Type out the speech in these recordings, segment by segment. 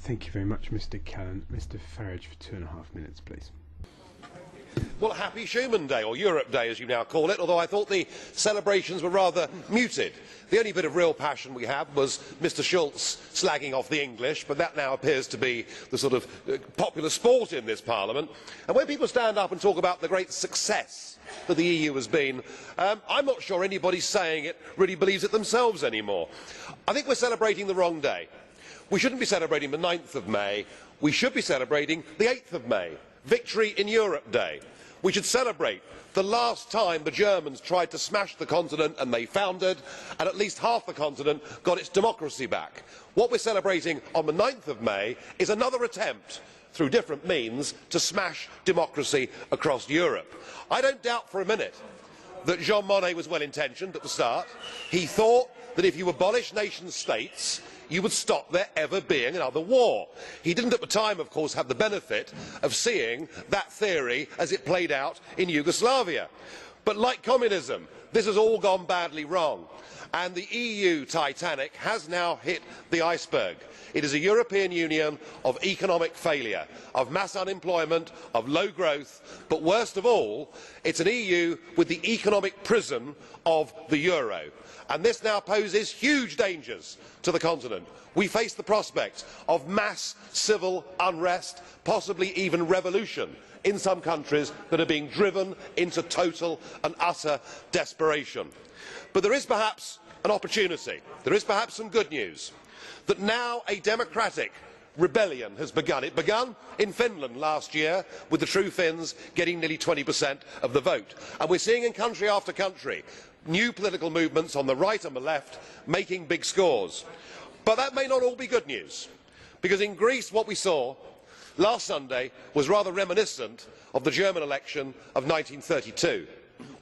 Thank you very much, Mr. Callan. Mr. Farage for 2.5 minutes, please. Well, happy Schuman Day, or Europe Day as you now call it, although I thought the celebrations were rather muted. The only bit of real passion we had was Mr Schulz slagging off the English, but that now appears to be the sort of popular sport in this Parliament. And when people stand up and talk about the great success that the EU has been, I'm not sure anybody saying it really believes it themselves anymore. I think we're celebrating the wrong day. We shouldn't be celebrating the 9th of May, we should be celebrating the 8th of May, Victory in Europe Day. We should celebrate the last time the Germans tried to smash the continent and they foundered, and at least half the continent got its democracy back. What we're celebrating on the 9th of May is another attempt, through different means, to smash democracy across Europe. I don't doubt for a minute that Jean Monnet was well intentioned at the start. He thought that if you abolish nation states, you would stop there ever being another war. He didn't at the time, of course, have the benefit of seeing that theory as it played out in Yugoslavia. But like communism, this has all gone badly wrong, and the EU Titanic has now hit the iceberg. It is a European Union of economic failure, of mass unemployment, of low growth, but worst of all, it's an EU with the economic prison of the euro. And this now poses huge dangers to the continent. We face the prospect of mass civil unrest, possibly even revolution, in some countries that are being driven into total and utter desperation. But there is perhaps an opportunity, there is perhaps some good news, that now a democratic rebellion has begun. It began in Finland last year, with the True Finns getting nearly 20% of the vote. And we're seeing in country after country new political movements on the right and the left making big scores. But that may not all be good news, because in Greece what we saw last Sunday was rather reminiscent of the German election of 1932.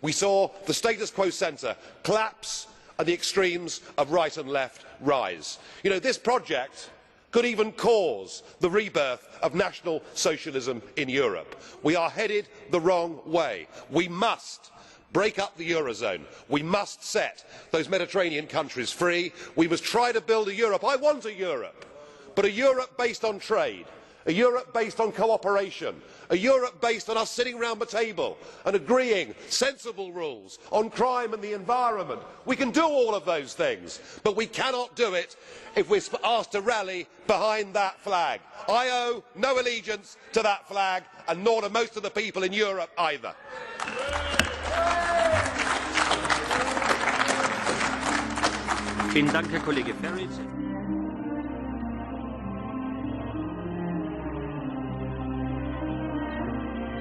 We saw the status quo centre collapse and the extremes of right and left rise. You know, this project could even cause the rebirth of National Socialism in Europe. We are headed the wrong way. We must break up the Eurozone. We must set those Mediterranean countries free. We must try to build a Europe. I want a Europe, but a Europe based on trade, a Europe based on cooperation, a Europe based on us sitting round the table and agreeing sensible rules on crime and the environment. We can do all of those things, but we cannot do it if we're asked to rally behind that flag. I owe no allegiance to that flag, and nor do most of the people in Europe either. Vielen Dank, Herr Kollege Farage.